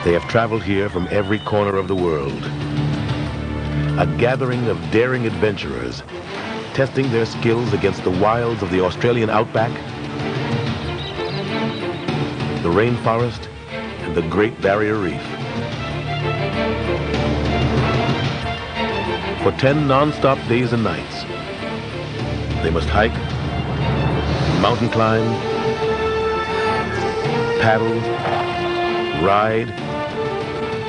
They have traveled here from every corner of the world. A gathering of daring adventurers, testing their skills against the wilds of the Australian outback, the rainforest, and the Great Barrier Reef. For 10 non-stop days and nights, they must hike, mountain climb, paddle, ride,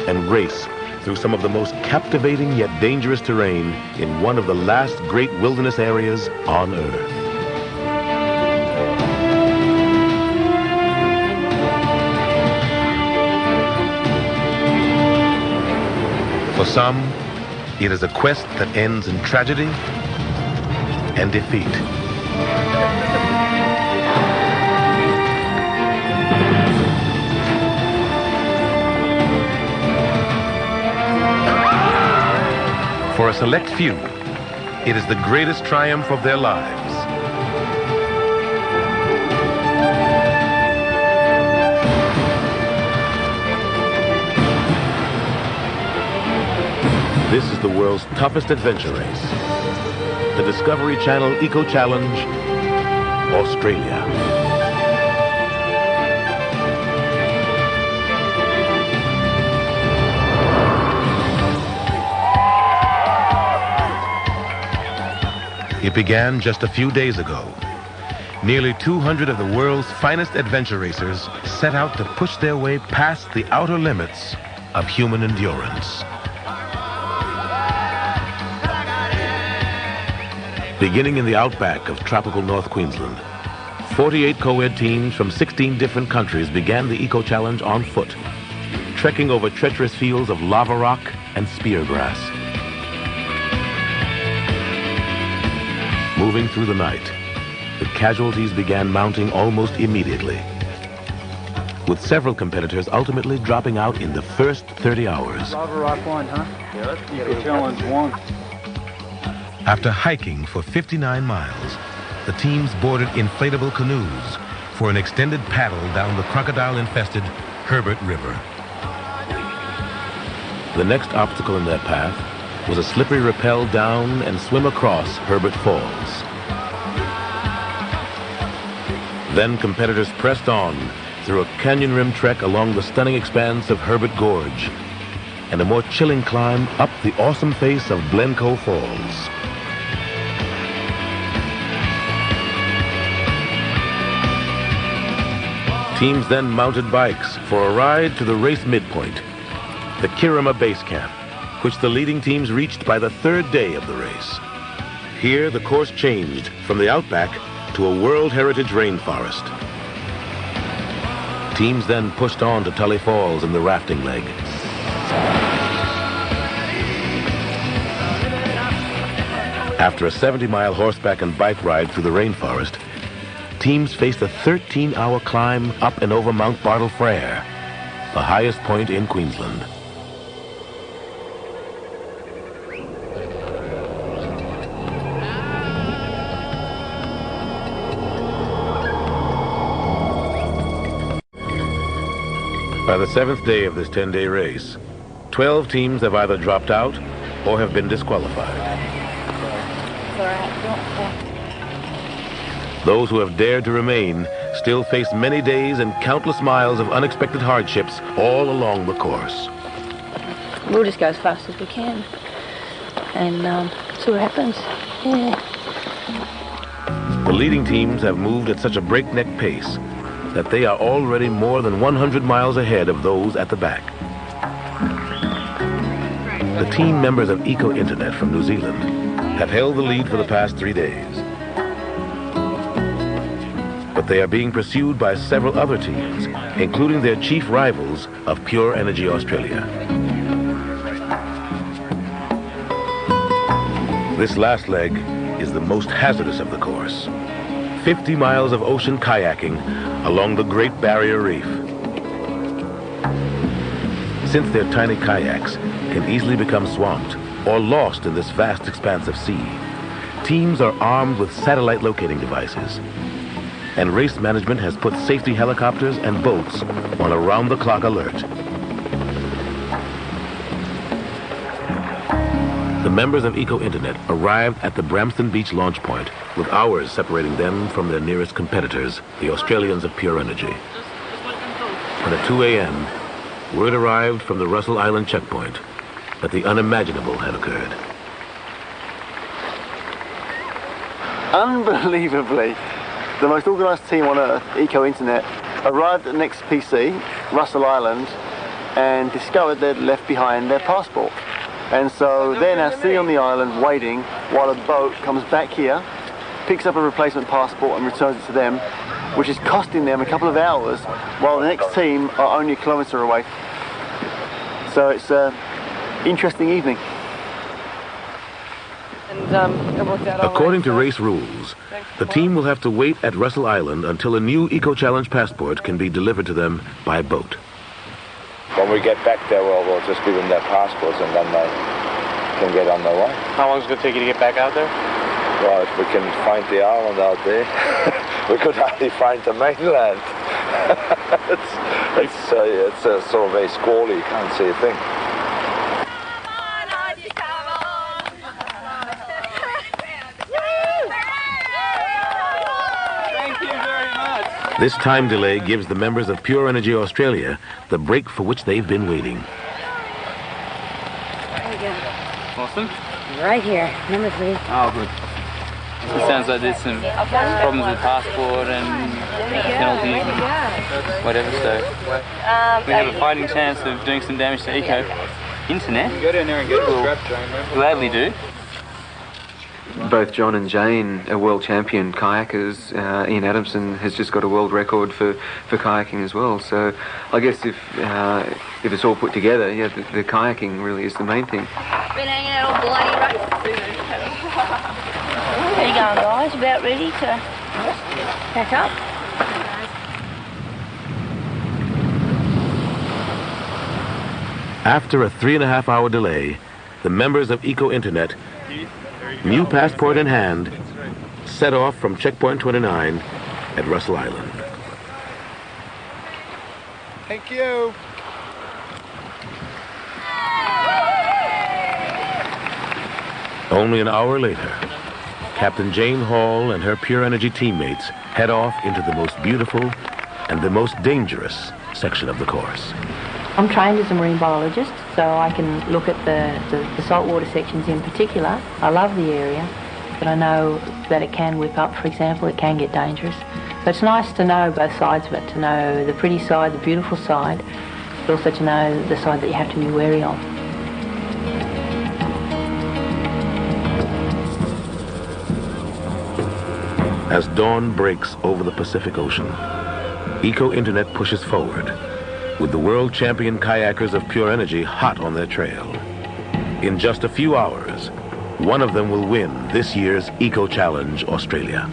and race through some of the most captivating yet dangerous terrain in one of the last great wilderness areas on Earth. For some, it is a quest that ends in tragedy and defeat. For a select few, it is the greatest triumph of their lives. This is the world's toughest adventure race, the Discovery Channel Eco Challenge, Australia. It began just a few days ago. Nearly 200 of the world's finest adventure racers set out to push their way past the outer limits of human endurance. Beginning in the outback of tropical North Queensland, 48 co-ed teams from 16 different countries began the Eco Challenge on foot, trekking over treacherous fields of lava rock and spear grass. Moving through the night, the casualties began mounting almost immediately, with several competitors ultimately dropping out in the first 30 hours. Lava Rock 1, huh? Yeah, that's Eco Challenge 1. After hiking for 59 miles, the teams boarded inflatable canoes for an extended paddle down the crocodile-infested Herbert River. The next obstacle in their path was a slippery rappel down and swim across Herbert Falls. Then competitors pressed on through a canyon rim trek along the stunning expanse of Herbert Gorge and a more chilling climb up the awesome face of Blencoe Falls. Teams then mounted bikes for a ride to the race midpoint, the Kirrama Base Camp, which the leading teams reached by the third day of the race. Here, the course changed from the outback to a World Heritage rainforest. Teams then pushed on to Tully Falls in the rafting leg. After a 70-mile horseback and bike ride through the rainforest, teams faced a 13-hour climb up and over Mount Bartle Frere, the highest point in Queensland. By the 7th day of this 10-day race, 12 teams have either dropped out or have been disqualified. Those who have dared to remain still face many days and countless miles of unexpected hardships all along the course. We'll just go as fast as we can and see what happens. Yeah. The leading teams have moved at such a breakneck pace that they are already more than 100 miles ahead of those at the back. The team members of Eco Internet from New Zealand have held the lead for the past 3 days. But they are being pursued by several other teams, including their chief rivals of Pure Energy Australia. This last leg is the most hazardous of the course. 50 miles of ocean kayaking along the Great Barrier Reef. Since their tiny kayaks can easily become swamped or lost in this vast expanse of sea, teams are armed with satellite locating devices, and race management has put safety helicopters and boats on around-the-clock alert. The members of Eco Internet arrived at the Bramston Beach launch point with hours separating them from their nearest competitors, the Australians of Pure Energy. And at 2 a.m., word arrived from the Russell Island checkpoint that the unimaginable had occurred. Unbelievably, the most organised team on earth, Eco Internet, arrived at the next PC, Russell Island, and discovered they'd left behind their passport. And so they're now sitting on the island waiting while a boat comes back here, picks up a replacement passport and returns it to them, which is costing them a couple of hours while the next team are only a kilometre away. So it's an interesting evening. According to race rules, the team will have to wait at Russell Island until a new Eco Challenge passport can be delivered to them by boat. When we get back there, we'll just give them their passports and then they can get on their way. How long is it going to take you to get back out there? Well, if we can find the island out there, we could hardly find the mainland. it's sort of very squally, you can't see a thing. This time delay gives the members of Pure Energy Australia the break for which they've been waiting. There we go. Awesome. Right here, number 3. Oh, good. It sounds like there's some problems with passport and penalties and whatever, so we have a fighting chance of doing some damage to Eco Internet. Go down there and get a strap, Jane. Gladly do. Both John and Jane are world champion kayakers. Ian Adamson has just got a world record for kayaking as well. So I guess if it's all put together, yeah, the kayaking really is the main thing. Been hanging out all bloody right. How you going, guys? About ready to pack up? After a 3.5-hour delay, the members of Eco Internet, new passport in hand, set off from checkpoint 29 at Russell Island. Thank you. Only an hour later, Captain Jane Hall and her Pure Energy teammates head off into the most beautiful and the most dangerous section of the course. I'm trained as a marine biologist, so I can look at the saltwater sections in particular. I love the area, but I know that it can whip up, for example, it can get dangerous. So it's nice to know both sides of it, to know the pretty side, the beautiful side, but also to know the side that you have to be wary of. As dawn breaks over the Pacific Ocean, Eco Internet pushes forward, with the world champion kayakers of Pure Energy hot on their trail. In just a few hours, one of them will win this year's Eco Challenge Australia.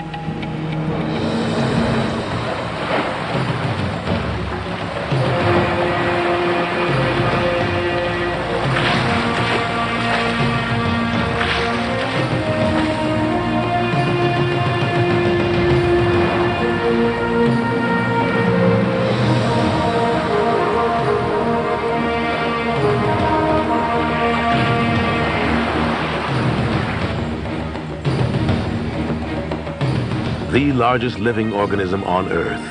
The largest living organism on Earth,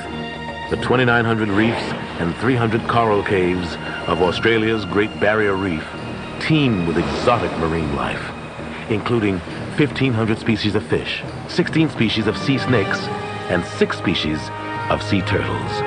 the 2,900 reefs and 300 coral caves of Australia's Great Barrier Reef teem with exotic marine life, including 1,500 species of fish, 16 species of sea snakes, and 6 species of sea turtles.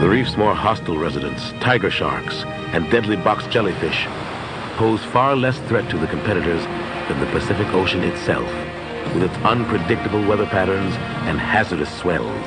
The reef's more hostile residents, tiger sharks and deadly box jellyfish, pose far less threat to the competitors than the Pacific Ocean itself, with its unpredictable weather patterns and hazardous swells.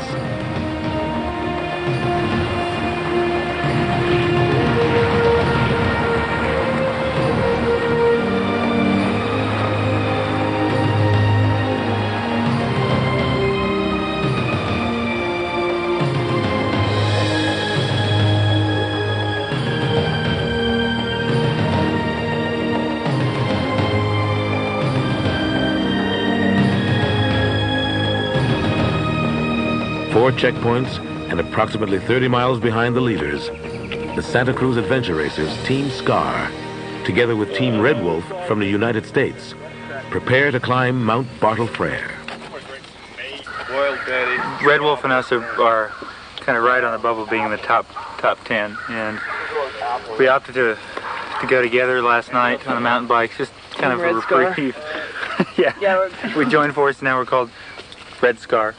4 checkpoints and approximately 30 miles behind the leaders, the Santa Cruz Adventure Racers, Team SCAR, together with Team Red Wolf from the United States, prepare to climb Mount Bartle Frere. Red Wolf and us are kind of right on the bubble being in the top 10, and we opted to go together last night on a mountain bike, just kind of a reprieve. Yeah, we joined forces, now we're called Red Scar,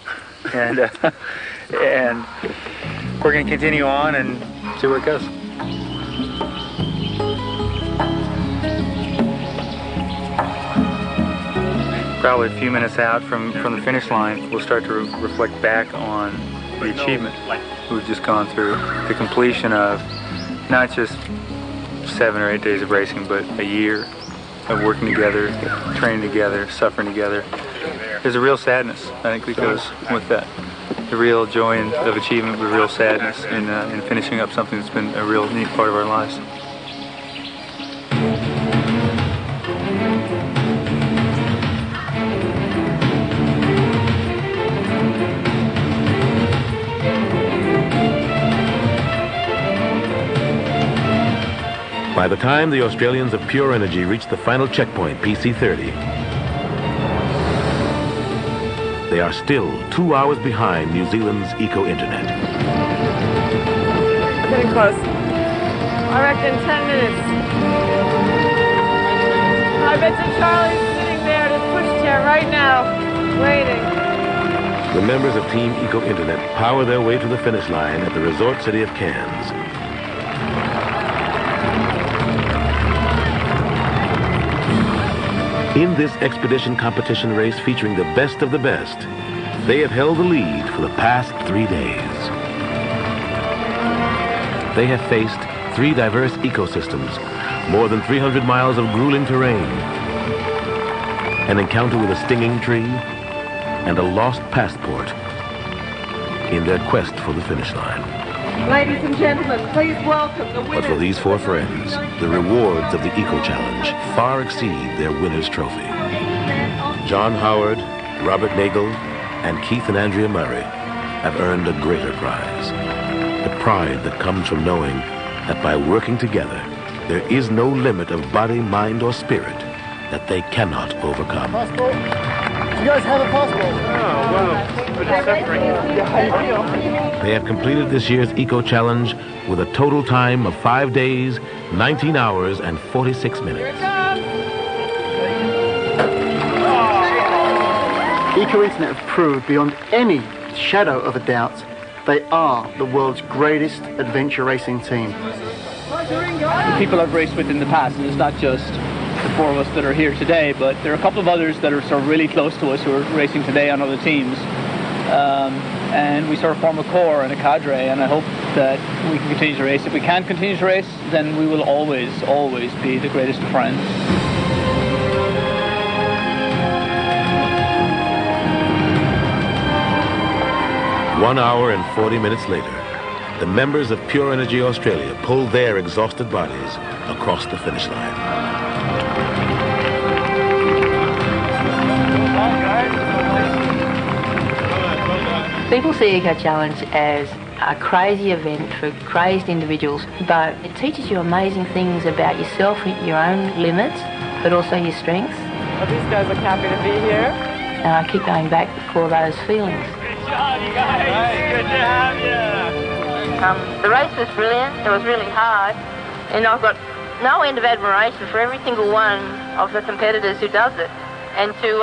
and we're going to continue on and see where it goes. Probably a few minutes out from the finish line, we'll start to reflect back on the achievement we've just gone through, the completion of not just 7 or 8 days of racing, but a year of working together, training together, suffering together. There's a real sadness, I think, that goes with that. The real joy of achievement, but real sadness in finishing up something that's been a real neat part of our lives. By the time the Australians of Pure Energy reach the final checkpoint, PC30, they are still 2 hours behind New Zealand's Eco Internet. Getting close. I reckon 10 minutes. I bet you Charlie's sitting there in his pushchair right now, waiting. The members of Team Eco Internet power their way to the finish line at the resort city of Cairns. In this expedition competition race featuring the best of the best, they have held the lead for the past 3 days. They have faced 3 diverse ecosystems, more than 300 miles of grueling terrain, an encounter with a stinging tree, and a lost passport in their quest for the finish line. Ladies and gentlemen, please welcome the winners. But for these 4 friends, the rewards of the Eco Challenge far exceed their winner's trophy. John Howard, Robert Nagel, and Keith and Andrea Murray have earned a greater prize. The pride that comes from knowing that by working together, there is no limit of body, mind, or spirit that they cannot overcome. Passport? Do you guys have a passport? Oh, well, but it's suffering. How do you feel? They have completed this year's Eco Challenge with a total time of 5 days, 19 hours, and 46 minutes. Eco Internet have proved beyond any shadow of a doubt they are the world's greatest adventure racing team. The people I've raced with in the past, and it's not just the 4 of us that are here today, but there are a couple of others that are sort of really close to us who are racing today on other teams. And we sort of form a core and a cadre, and I hope that we can continue to race. If we can't continue to race, then we will always, always be the greatest of friends. One hour and 40 minutes later, the members of Pure Energy Australia pull their exhausted bodies across the finish line. People see Eco Challenge as a crazy event for crazed individuals, but it teaches you amazing things about yourself, your own limits, but also your strengths. Well, these guys look happy to be here. And I keep going back for those feelings. Good job, you guys. Hey, good to have you. The race was brilliant. It was really hard, and I've got no end of admiration for every single one of the competitors who does it. And to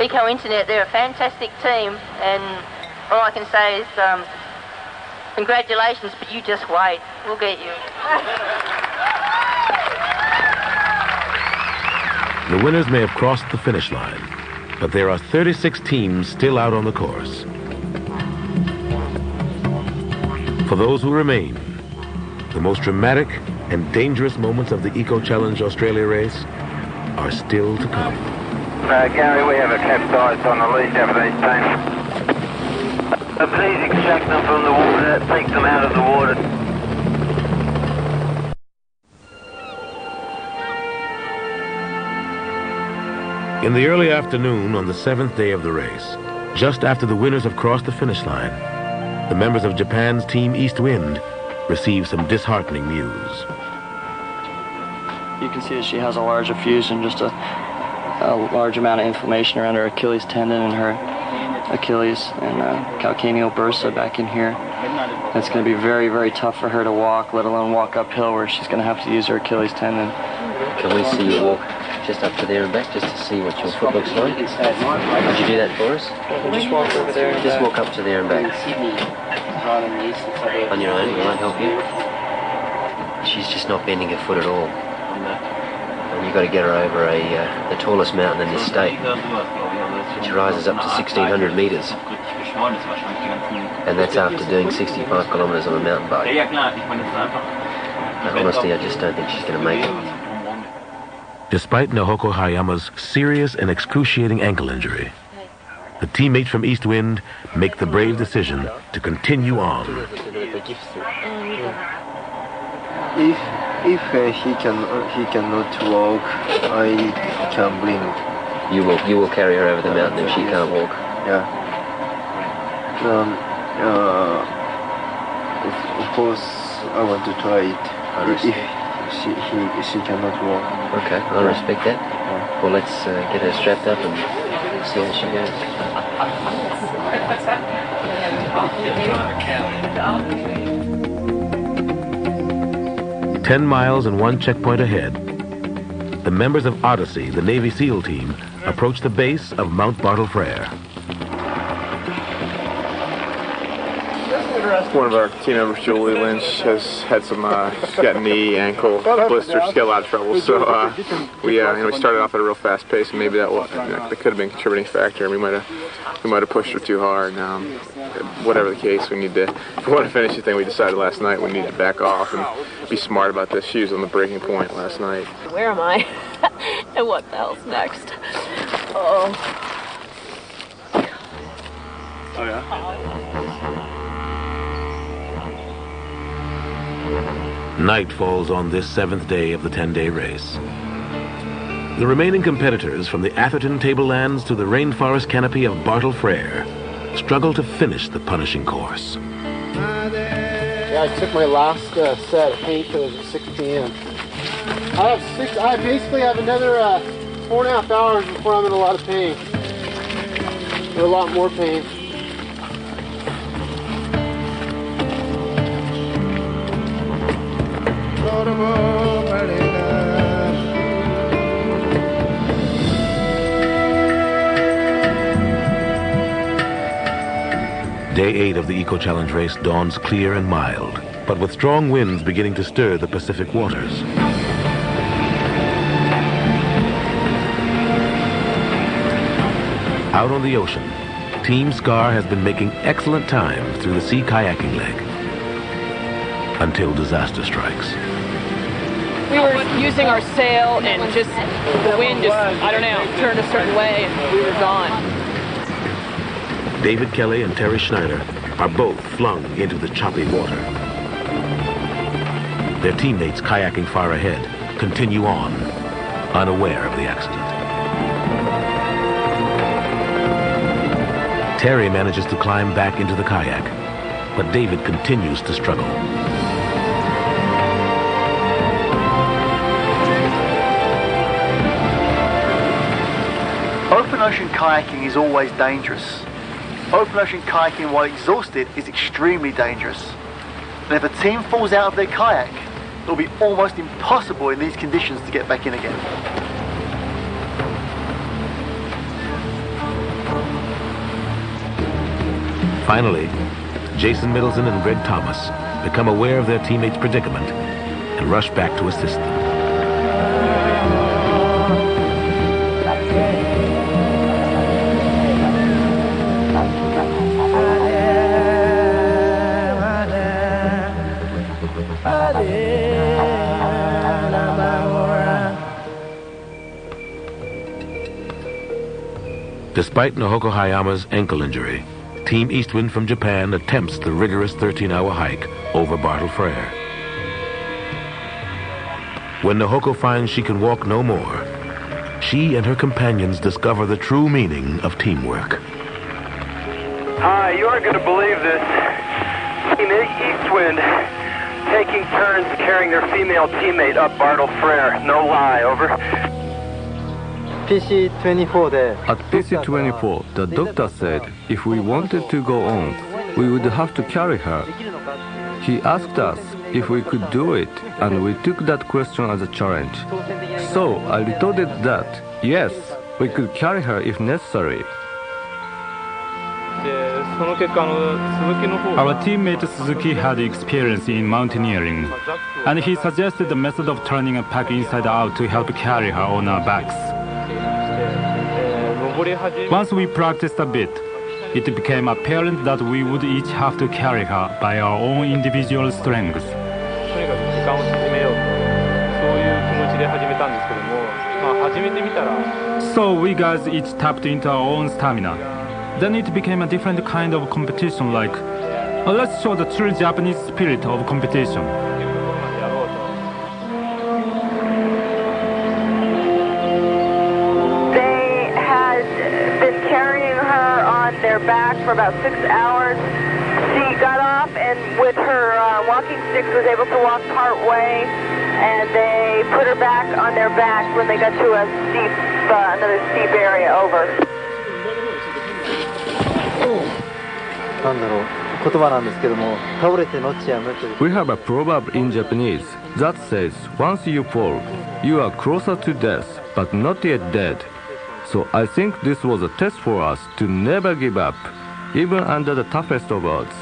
Eco Internet, they're a fantastic team, and all I can say is congratulations, but you just wait. We'll get you. The winners may have crossed the finish line, but there are 36 teams still out on the course. For those who remain, the most dramatic and dangerous moments of the Eco Challenge Australia race are still to come. Gary, we have a capsized on the lead of these teams. Please extract them from the water, take them out of the water. In the early afternoon on the 7th day of the race, Just after the winners have crossed the finish line, the members of Japan's Team East Wind receive some disheartening news. You can see that she has a large effusion, just a large amount of inflammation around her Achilles tendon and her Achilles and calcaneal bursa back in here. It's going to be very, very tough for her to walk, let alone walk uphill where she's going to have to use her Achilles tendon. Can we see you walk just up to there and back just to see what your foot looks like? Would you do that for us? Just walk over there. Just walk up to there and back. On your own, will that help you? She's just not bending her foot at all. And you've got to get her over the tallest mountain in this state, which rises up to 1,600 metres. And that's after doing 65 kilometres on a mountain bike. Honestly, I just don't think she's going to make it. Despite Naoko Hayama's serious and excruciating ankle injury, the teammates from East Wind make the brave decision to continue on. If he cannot walk, I can bring. You will carry her over the mountain if she can't walk. Yeah. Of course, I want to try it. If she cannot walk. Okay, I respect that. Yeah. Well, let's get her strapped up and see how she goes. 10 miles and one checkpoint ahead, the members of Odyssey, the Navy SEAL team, approach the base of Mount Bartle Frere. One of our team members, Julie Lynch, has had some, she's got knee, ankle blisters. She's got a lot of trouble. So we started off at a real fast pace, and maybe that could have been a contributing factor. And we might have pushed her too hard. Whatever the case, we need to. If we want to finish the thing, we decided last night we need to back off and be smart about this. She was on the breaking point last night. Where am I? And what the hell's next? Oh. Oh yeah. Night falls on this 7th day of the 10-day race. The remaining competitors, from the Atherton tablelands to the rainforest canopy of Bartle Frere, struggle to finish the punishing course. Yeah, I took my last set of painkillers at 6 p.m. I basically have another 4.5 hours before I'm in a lot of pain. Or a lot more pain. Day 8 of the Eco Challenge race dawns clear and mild, but with strong winds beginning to stir the Pacific waters. Out on the ocean, Team Scar has been making excellent time through the sea kayaking leg, until disaster strikes. We were using our sail and just the wind just, I don't know, turned a certain way and we were gone. David Kelly and Terry Schneider are both flung into the choppy water. Their teammates kayaking far ahead continue on, unaware of the accident. Terry manages to climb back into the kayak, but David continues to struggle. Open ocean kayaking is always dangerous. Open ocean kayaking while exhausted is extremely dangerous. And if a team falls out of their kayak, it will be almost impossible in these conditions to get back in again. Finally, Jason Middleton and Greg Thomas become aware of their teammates' predicament and rush back to assist them. Despite Naoko Hayama's ankle injury, Team Eastwind from Japan attempts the rigorous 13-hour hike over Bartle Frere. When Naoko finds she can walk no more, she and her companions discover the true meaning of teamwork. Hi, you aren't going to believe this. Team Eastwind taking turns carrying their female teammate up Bartle Frere. No lie, over. At PC-24, the doctor said if we wanted to go on, we would have to carry her. He asked us if we could do it, and we took that question as a challenge. So I retorted that, yes, we could carry her if necessary. Our teammate Suzuki had experience in mountaineering, and he suggested the method of turning a pack inside out to help carry her on our backs. Once we practiced a bit, it became apparent that we would each have to carry her by our own individual strengths. So we guys each tapped into our own stamina. Then it became a different kind of competition, like, let's show the true Japanese spirit of competition. They had been carrying her on their back for about 6 hours. She got off and with her walking sticks was able to walk part way, and they put her back on their back when they got to a steep, another steep area, over. We have a proverb in Japanese that says, once you fall, you are closer to death, but not yet dead. So I think this was a test for us to never give up, even under the toughest of odds.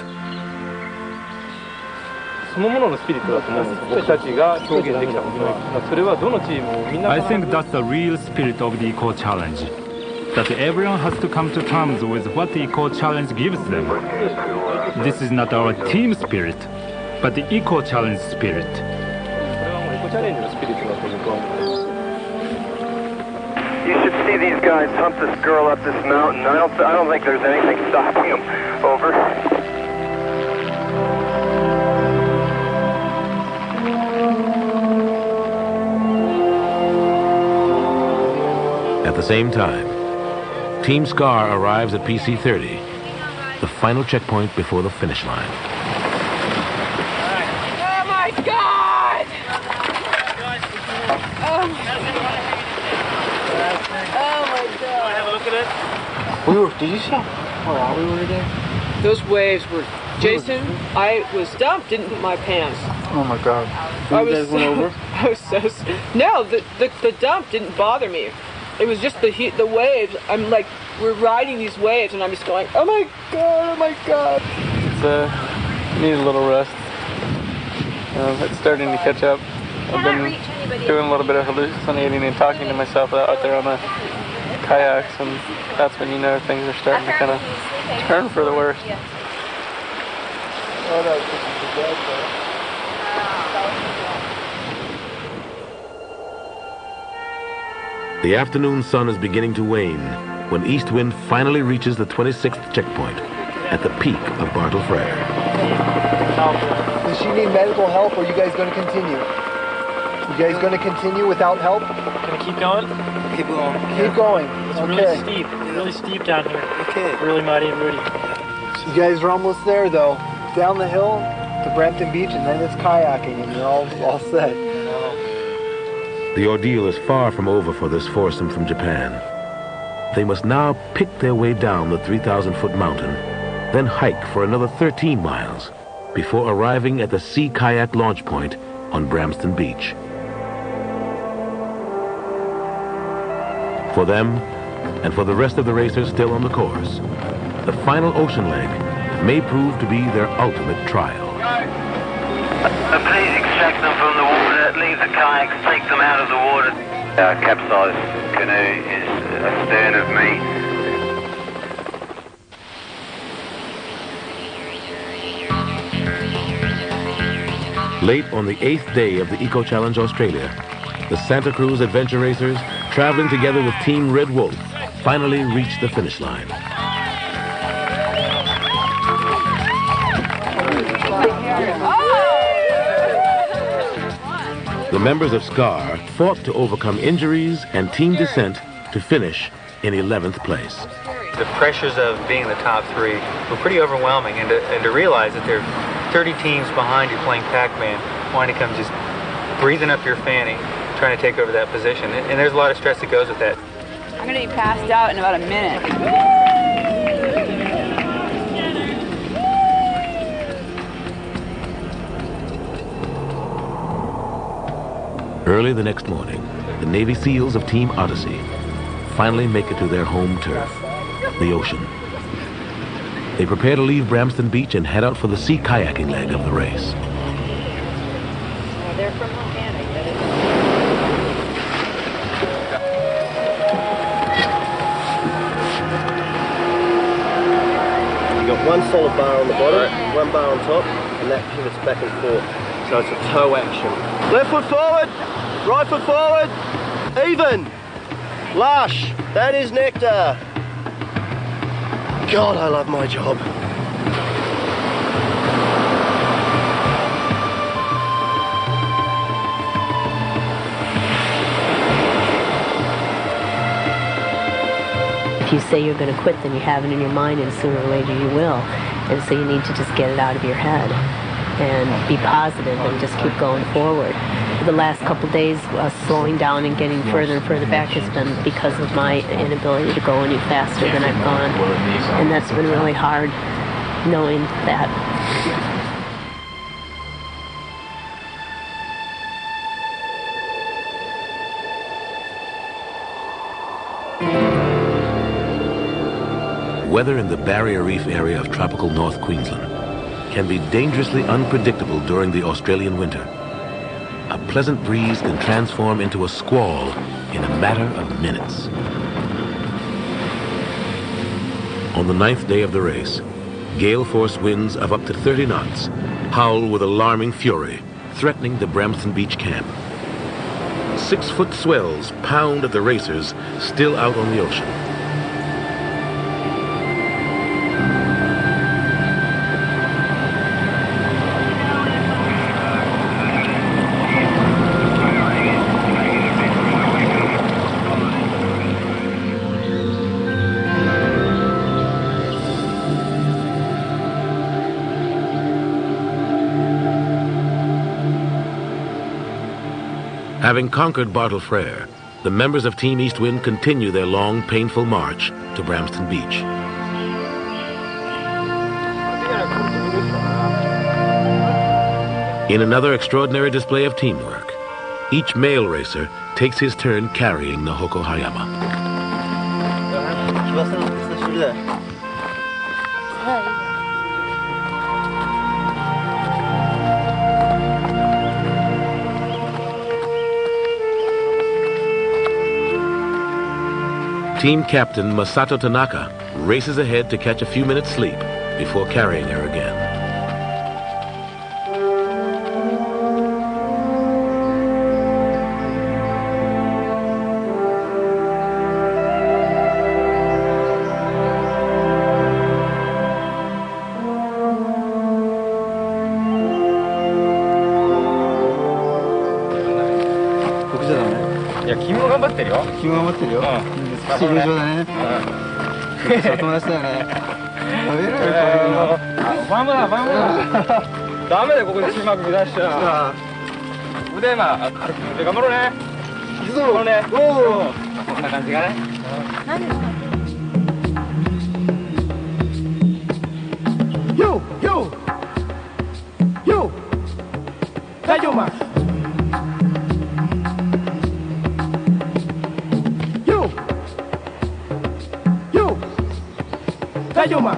I think that's the real spirit of the Eco Challenge. That everyone has to come to terms with what the Eco Challenge gives them. This is not our team spirit, but the Eco Challenge spirit. You should see these guys hump this girl up this mountain. I don't think there's anything stopping them. Over. At the same time, Team Scar arrives at PC-30, the final checkpoint before the finish line. Oh my God! Oh my God! Have a look at it. Did you see how far out we were today? Those waves were. Jason, I was dumped, didn't put my pants. Oh my God! I was so. No, the dump didn't bother me. It was just the heat, the waves. I'm like, we're riding these waves, and I'm just going, oh my God, oh my God. It's need a little rest. It's starting to catch up. I've been doing a little bit of hallucinating and talking to myself out there on the kayaks, and that's when you know things are starting to kind of turn for the worst. Oh, no, it's just The afternoon sun is beginning to wane when Eastwind finally reaches the 26th checkpoint at the peak of Bartle Frere. Does she need medical help, or are you guys going to continue? You guys going to continue without help? Gonna keep going? Keep going. Keep going. It's Okay. really steep down here. Okay. Really muddy and rooty. You guys are almost there, though. Down the hill to Brampton Beach, and then it's kayaking, and you're all set. The ordeal is far from over for this foursome from Japan. They must now pick their way down the 3,000-foot mountain, then hike for another 13 miles before arriving at the Sea Kayak launch point on Brampton Beach. For them, and for the rest of the racers still on the course, the final ocean leg may prove to be their ultimate trial. Please extract them from the water, leave the kayaks, take them out of the water. Our capsized canoe is astern of me. Late on the 8th day of the Eco Challenge Australia, the Santa Cruz Adventure Racers, traveling together with Team Red Wolf, finally reached the finish line. The members of SCAR fought to overcome injuries and team descent to finish in 11th place. The pressures of being in the top three were pretty overwhelming, and to realize that there are 30 teams behind you playing Pac-Man, wanting to come just breathing up your fanny, trying to take over that position. And there's a lot of stress that goes with that. I'm going to be passed out in about a minute. Early the next morning, the Navy SEALs of Team Odyssey finally make it to their home turf, the ocean. They prepare to leave Bramston Beach and head out for the sea kayaking leg of the race. They're from Montana. You got one solid bar on the bottom, one bar on top, and that pivots back and forth. So it's a toe action. Left foot forward, right foot forward, even. Lush, that is nectar. God, I love my job. If you say you're going to quit, then you have it in your mind, and sooner or later you will. And so you need to just get it out of your head and be positive and just keep going forward. The last couple days, slowing down and getting further and further back has been because of my inability to go any faster than I've gone. And that's been really hard, knowing that. Weather in the Barrier Reef area of tropical North Queensland can be dangerously unpredictable during the Australian winter. A pleasant breeze can transform into a squall in a matter of minutes. On the 9th day of the race, gale force winds of up to 30 knots howl with alarming fury, threatening the Bramston Beach camp. 6-foot swells pound at the racers still out on the ocean. Having conquered Bartle Frere, the members of Team Eastwind continue their long, painful march to Bramston Beach. In another extraordinary display of teamwork, each male racer takes his turn carrying the Hoko Hayama. Team captain Masato Tanaka races ahead to catch a few minutes sleep before carrying her again. Yo, yo, yo, Dayoma. Yo, yo, Dayoma.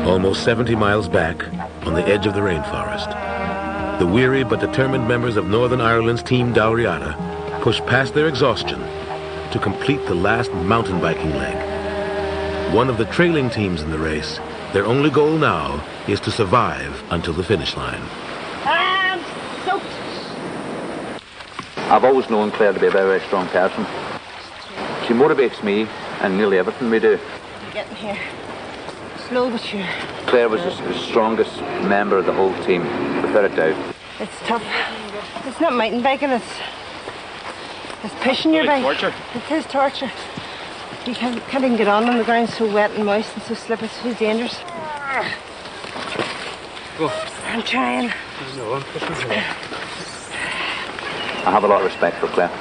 Almost 70 miles back, on the edge of the rainforest, the weary but determined members of Northern Ireland's Team Dalriada push past their exhaustion to complete the last mountain biking leg. One of the trailing teams in the race, their only goal now is to survive until the finish line. I'm soaked. I've always known Claire to be a very, very strong person. She motivates me in nearly everything we do. You're getting here. slow but sure. Claire was the strongest member of the whole team, without a doubt. It's tough. It's not mountain biking, it's pushing your bike. Torture. It is torture. You can't even get on the ground, so wet and moist and so slippery, it's so dangerous. Go. I'm trying. I have a lot of respect for Claire,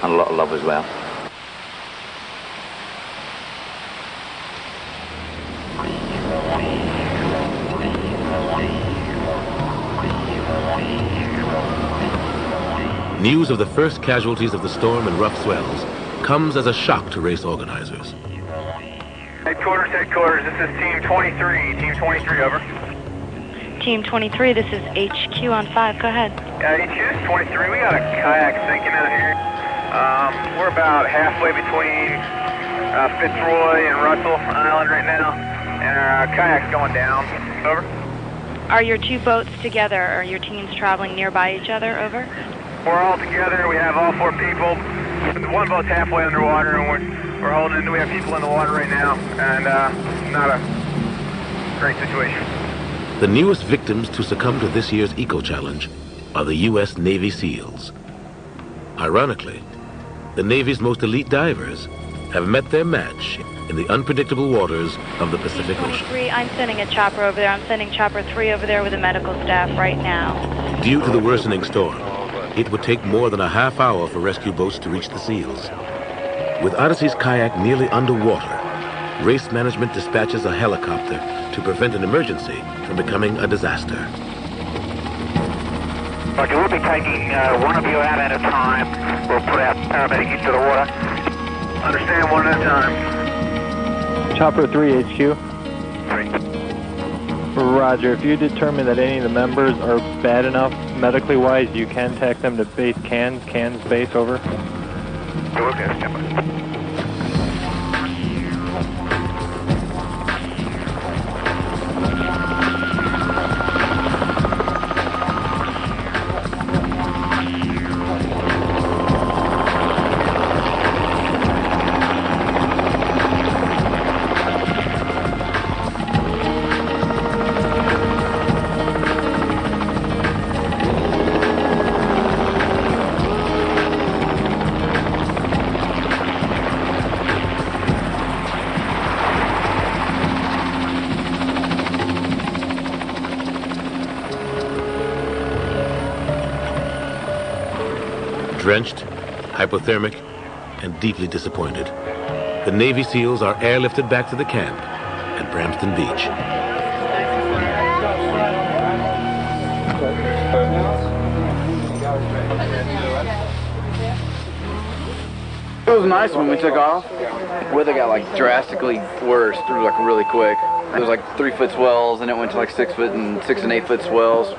and a lot of love as well. News of the first casualties of the storm and rough swells comes as a shock to race organizers. Headquarters, this is Team 23. Team 23, over. Team 23, this is HQ on 5, go ahead. HQ is 23, we got a kayak sinking out here. We're about halfway between Fitzroy and Russell Island right now, and our kayak's going down, over. Are your two boats together? Are your teams traveling nearby each other, over? We're all together, we have all 4 people. One boat's halfway underwater, and we're holding, we have people in the water right now, and not a great situation. The newest victims to succumb to this year's Eco Challenge are the U.S. Navy SEALs. Ironically, the Navy's most elite divers have met their match in the unpredictable waters of the Pacific Ocean. 23, I'm sending a chopper over there. I'm sending chopper 3 over there with the medical staff right now. Due to the worsening storm, it would take more than a half hour for rescue boats to reach the SEALs. With Odyssey's kayak nearly underwater, Race Management dispatches a helicopter to prevent an emergency from becoming a disaster. Roger, we'll be taking one of you out at a time. We'll put our paramedic into the water. Understand, one at a time. Chopper 3 HQ. 3. Roger, if you determine that any of the members are bad enough medically wise, you can tack them to base Cairns base, over. Okay, stand by. Drenched, hypothermic, and deeply disappointed, the Navy SEALs are airlifted back to the camp at Bramston Beach. It was nice when we took off. Weather got like drastically worse through like really quick. It was like 3-foot swells, and it went to like 6-foot and 6 and 8 foot swells.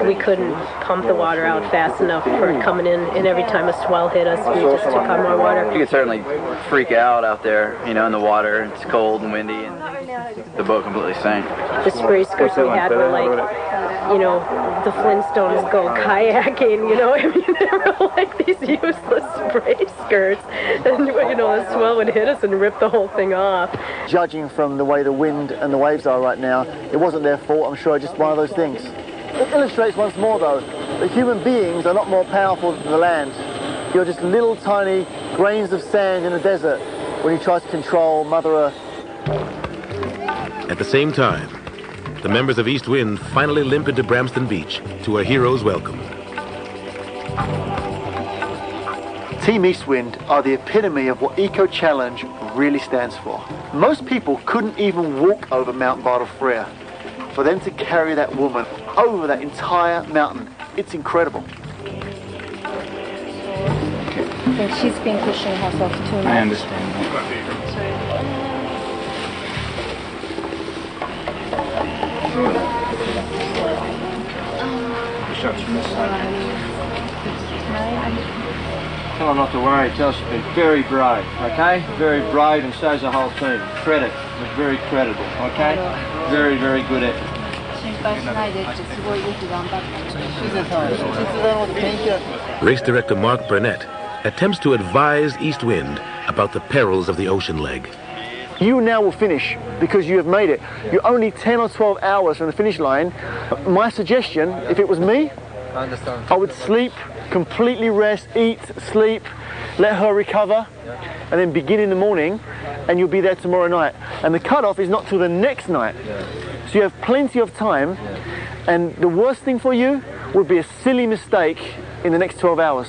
We couldn't pump the water out fast enough for it coming in, and every time a swell hit us, we just took on more water. You could certainly freak out there, you know, in the water. It's cold and windy, and the boat completely sank. The spray skirts we had were like, you know, the Flintstones go kayaking, you know, I mean, they were like these useless spray skirts, and, you know, the swell would hit us and rip the whole thing off. Judging from the way the wind and the waves are right now, it wasn't their fault, I'm sure, just one of those things. It illustrates once more, though, that human beings are not more powerful than the land. You're just little tiny grains of sand in a desert when you try to control Mother Earth. At the same time, the members of East Wind finally limp into Bramston Beach to a hero's welcome. Team East Wind are the epitome of what Eco Challenge really stands for. Most people couldn't even walk over Mount Bartle Frere. For them to carry that woman over that entire mountain, it's incredible. I think she's been pushing herself too much. I understand. Tell her not to worry. Tell her she's been very brave, okay? Very brave, and so's the whole team. Credit. They're very credible, okay? Very, very good effort. Race director Mark Burnett attempts to advise East Wind about the perils of the ocean leg. You now will finish because you have made it. You're only 10 or 12 hours from the finish line. My suggestion, if it was me, I would sleep, completely rest, eat, sleep, let her recover, and then begin in the morning, and you'll be there tomorrow night. And the cutoff is not till the next night. So you have plenty of time, and the worst thing for you would be a silly mistake in the next 12 hours.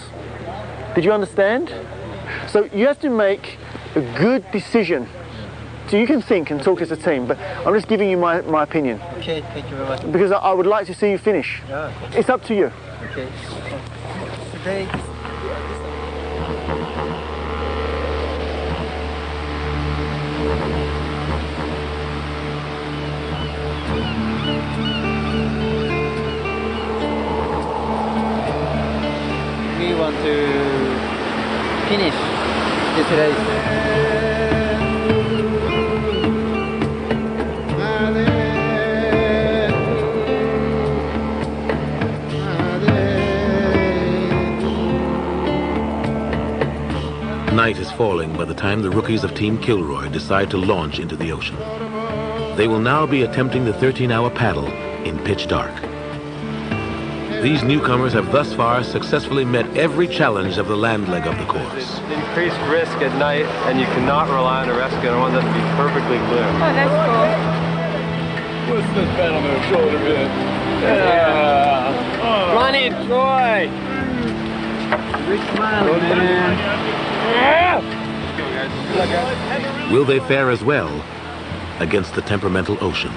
Did you understand? So you have to make a good decision. So you can think and talk as a team, but I'm just giving you my opinion. Okay, thank you very much. Because I would like to see you finish. Yeah. It's up to you. Okay. Today. We want to finish this race. Night is falling by the time the rookies of Team Kilroy decide to launch into the ocean. They will now be attempting the 13-hour paddle in pitch dark. These newcomers have thus far successfully met every challenge of the land leg of the course. Increased risk at night, and you cannot rely on a rescue. I want that to be perfectly clear. Oh, that's cool. What's this band on their shoulder bit? Yeah. Run it, Troy! Big smile, man. Will they fare as well against the temperamental ocean?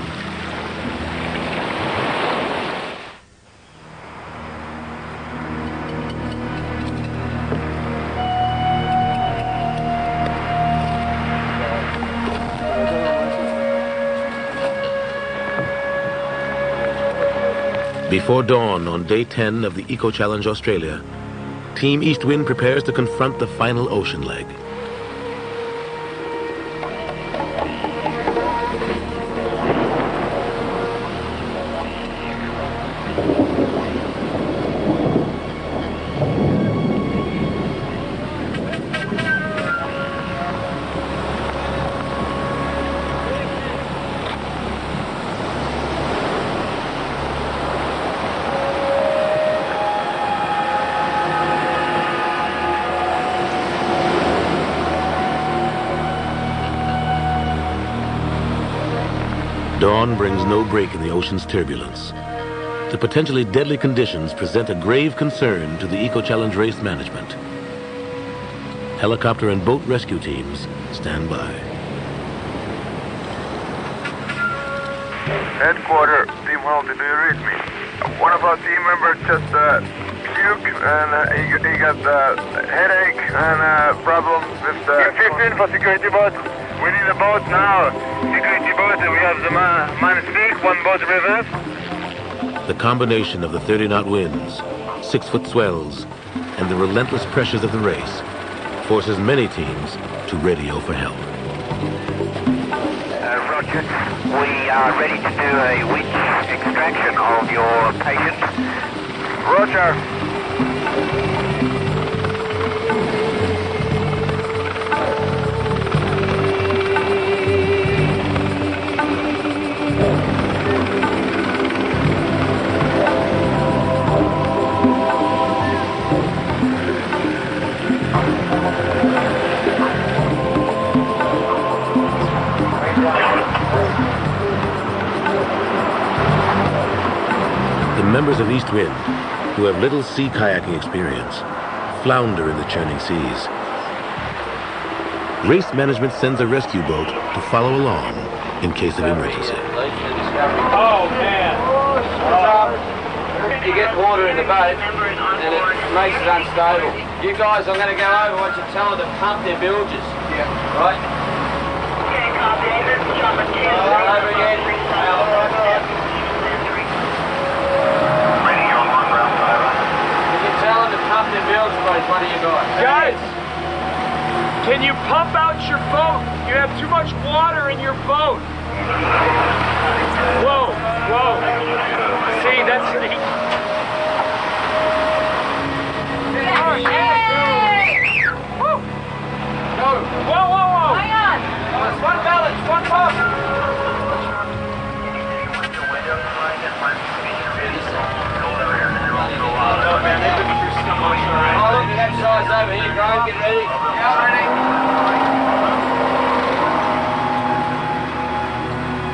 Before dawn on day 10 of the Eco Challenge Australia, Team East Wind prepares to confront the final ocean leg. Dawn brings no break in the ocean's turbulence. The potentially deadly conditions present a grave concern to the Eco Challenge race management. Helicopter and boat rescue teams stand by. Headquarters, Team Halsey, do you read me? One of our team members just puked and he got headache and problems with the... 15 for security boat. We need a boat now. Security boat, we have the -6, one boat reverse. The combination of the 30-knot winds, 6-foot swells, and the relentless pressures of the race forces many teams to radio for help. Roger. We are ready to do a winch extraction of your patient. Roger. The members of East Wind, who have little sea kayaking experience, flounder in the churning seas. Race management sends a rescue boat to follow along in case of emergency. Oh, man! You get water in the boat and it makes it unstable. You guys, I'm going to go over what you tell them to pump their bilges. Right? Over again. The bilge, one of you guys. Guys, can you pump out your boat? You have too much water in your boat. Whoa, whoa. See, that's the... Oh, yeah. Woo. Go. Whoa, whoa, whoa. Hang on. It's one belly.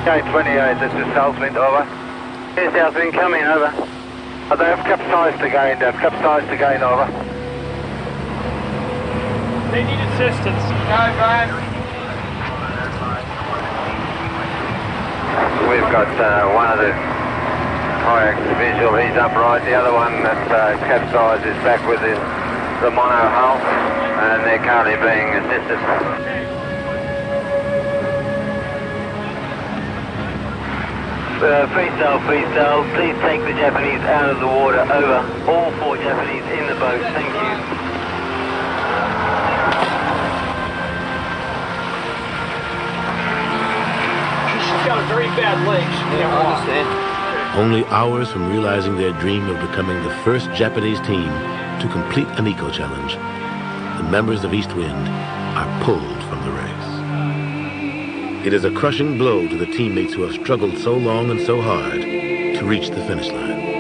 Okay, 28, this is Southwind, over. Here's Southwind, coming, over. They have capsized again, over. They need assistance. Go, Brian. We've got one of the kayaks visual, he's upright. The other one that's capsized is back with the mono hull, and they're currently being assisted. Freestyle, please take the Japanese out of the water, over. All 4 Japanese in the boat, thank you. She's got a very bad leg. She can't walk. Only hours from realizing their dream of becoming the first Japanese team to complete an eco-challenge, the members of East Wind are pulled from the race. It is a crushing blow to the teammates who have struggled so long and so hard to reach the finish line.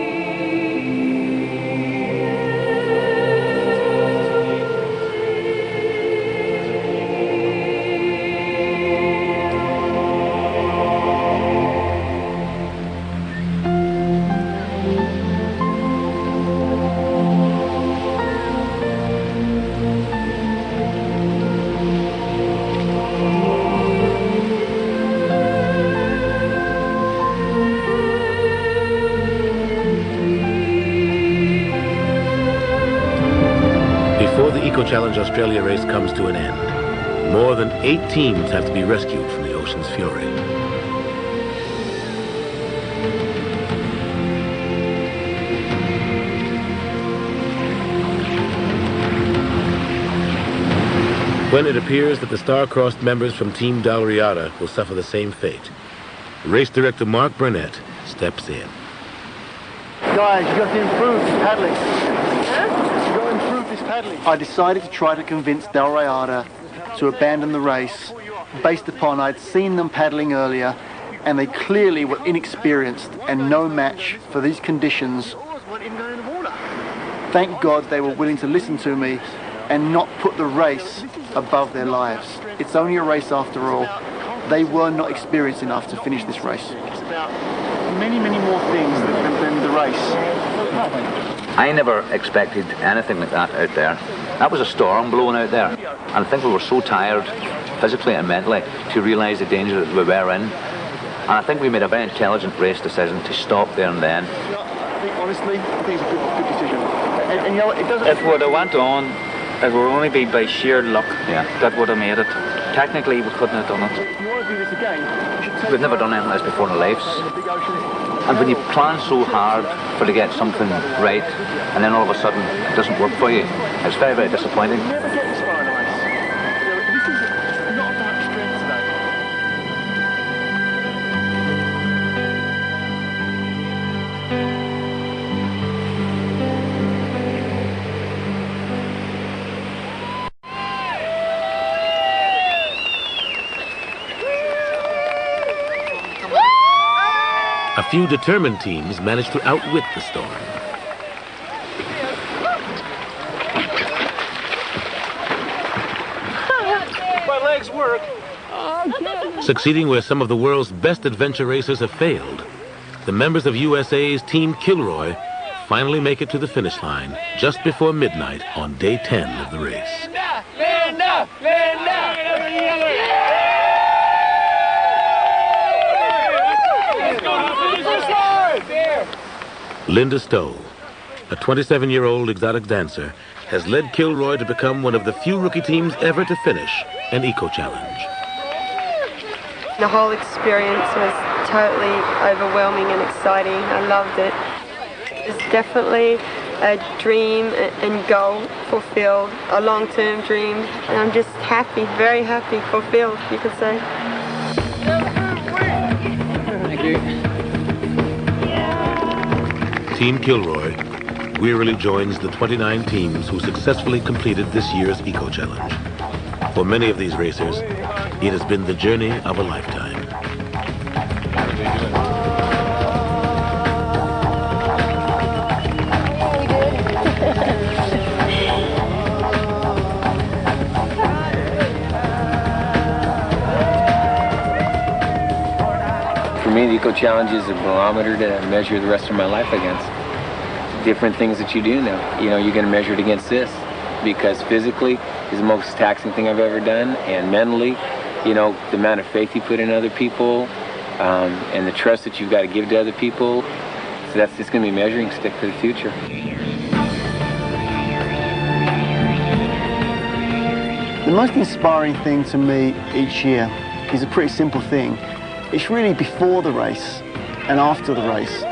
Before the Eco-Challenge Australia race comes to an end, more than 8 teams have to be rescued from the ocean's fury. When it appears that the star-crossed members from Team Dalriada will suffer the same fate, race director Mark Burnett steps in. Guys, you've got to improve paddling. I decided to try to convince Dalriada to abandon the race based upon I'd seen them paddling earlier and they clearly were inexperienced and no match for these conditions. Thank God they were willing to listen to me and not put the race above their lives. It's only a race after all. They were not experienced enough to finish this race. It's about many more things than the race. I never expected anything like that out there. That was a storm blowing out there. And I think we were so tired, physically and mentally, to realise the danger that we were in. And I think we made a very intelligent race decision to stop there and then. Honestly, I think it's a good decision. And you know, it doesn't... If it would have went on, it would only be by sheer luck that would have made it. Technically, we couldn't have done it. If you want to do this again, we've never done anything like this before in our lives. And when you plan so hard to get something right, and then all of a sudden it doesn't work for you, it's very, very disappointing. A few determined teams managed to outwit the storm. My legs work. Succeeding where some of the world's best adventure racers have failed, the members of USA's Team Kilroy finally make it to the finish line just before midnight on day 10 of the race. Linda! Linda Stowe, a 27-year-old exotic dancer, has led Kilroy to become one of the few rookie teams ever to finish an eco-challenge. The whole experience was totally overwhelming and exciting. I loved it. It's definitely a dream and goal fulfilled, a long-term dream, and I'm just happy, very happy, fulfilled, you could say. Thank you. Team Kilroy wearily joins the 29 teams who successfully completed this year's Eco-Challenge. For many of these racers, it has been the journey of a lifetime. For me, the Eco Challenge is a barometer to measure the rest of my life against. Different things that you do now. You know, you're going to measure it against this, because physically is the most taxing thing I've ever done, and mentally, you know, the amount of faith you put in other people, and the trust that you've got to give to other people. So that's just going to be a measuring stick for the future. The most inspiring thing to me each year is a pretty simple thing. It's really before the race and after the race,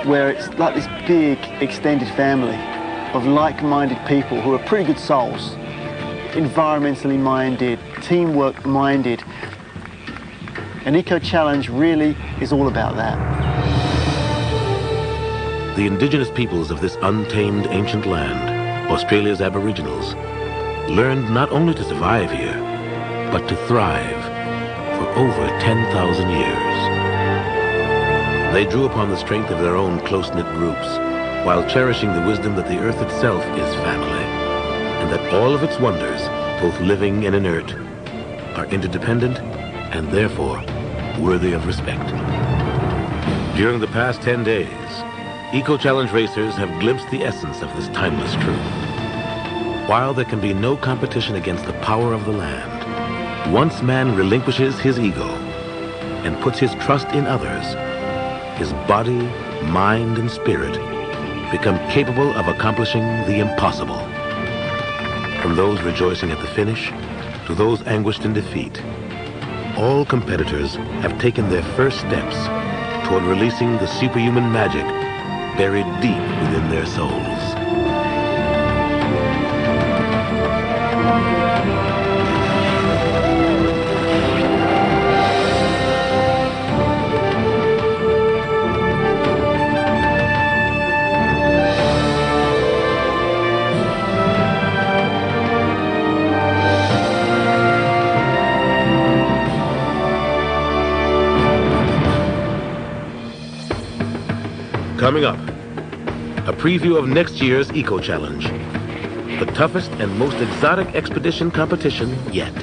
where it's like this big extended family of like-minded people who are pretty good souls, environmentally minded, teamwork minded. And Eco Challenge really is all about that. The indigenous peoples of this untamed ancient land, Australia's Aboriginals, learned not only to survive here, but to thrive for over 10,000 years. They drew upon the strength of their own close-knit groups, while cherishing the wisdom that the earth itself is family, and that all of its wonders, both living and inert, are interdependent and therefore worthy of respect. During the past 10 days, Eco Challenge racers have glimpsed the essence of this timeless truth. While there can be no competition against the power of the land, once man relinquishes his ego and puts his trust in others, his body, mind, and spirit become capable of accomplishing the impossible. From those rejoicing at the finish to those anguished in defeat, all competitors have taken their first steps toward releasing the superhuman magic buried deep within their souls. Coming up, a preview of next year's Eco Challenge, the toughest and most exotic expedition competition yet.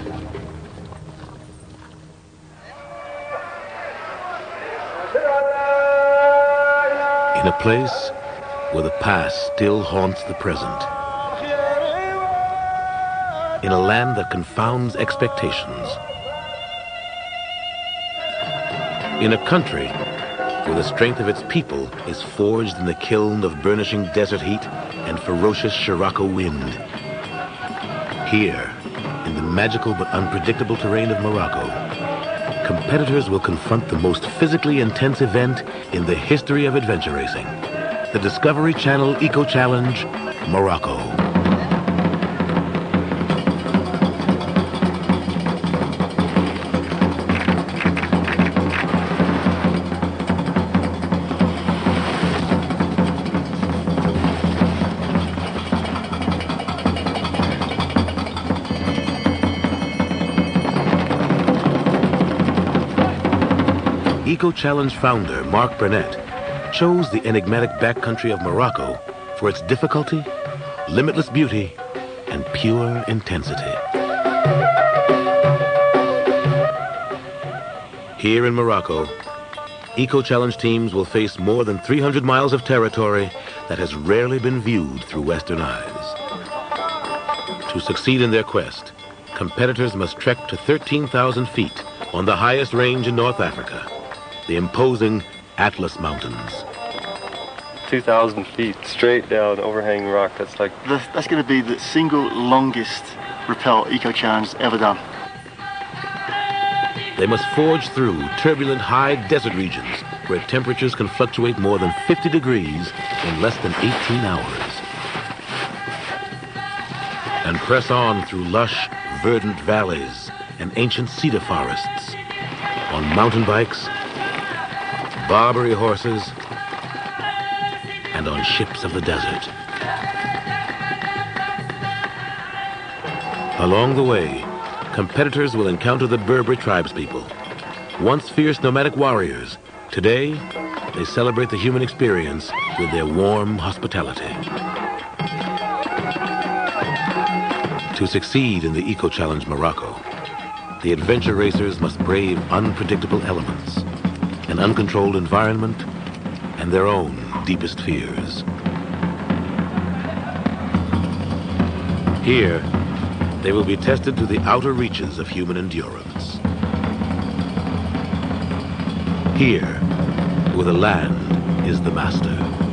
In a place where the past still haunts the present. In a land that confounds expectations. In a country where the strength of its people is forged in the kiln of burnishing desert heat and ferocious Scirocco wind. Here, in the magical but unpredictable terrain of Morocco, competitors will confront the most physically intense event in the history of adventure racing, the Discovery Channel Eco Challenge, Morocco. Eco Challenge founder Mark Burnett chose the enigmatic backcountry of Morocco for its difficulty, limitless beauty, and pure intensity. Here in Morocco, Eco Challenge teams will face more than 300 miles of territory that has rarely been viewed through Western eyes. To succeed in their quest, competitors must trek to 13,000 feet on the highest range in North Africa, the imposing Atlas Mountains. 2,000 feet straight down overhanging rock. That's going to be the single longest rappel Eco Challenge ever done. They must forge through turbulent high desert regions where temperatures can fluctuate more than 50 degrees in less than 18 hours. And press on through lush, verdant valleys and ancient cedar forests on mountain bikes, Barbary horses, and on ships of the desert. Along the way, competitors will encounter the Berber tribespeople. Once fierce nomadic warriors, today they celebrate the human experience with their warm hospitality. To succeed in the Eco Challenge Morocco, the adventure racers must brave unpredictable elements, an uncontrolled environment, and their own deepest fears. Here, they will be tested to the outer reaches of human endurance. Here, where the land is the master.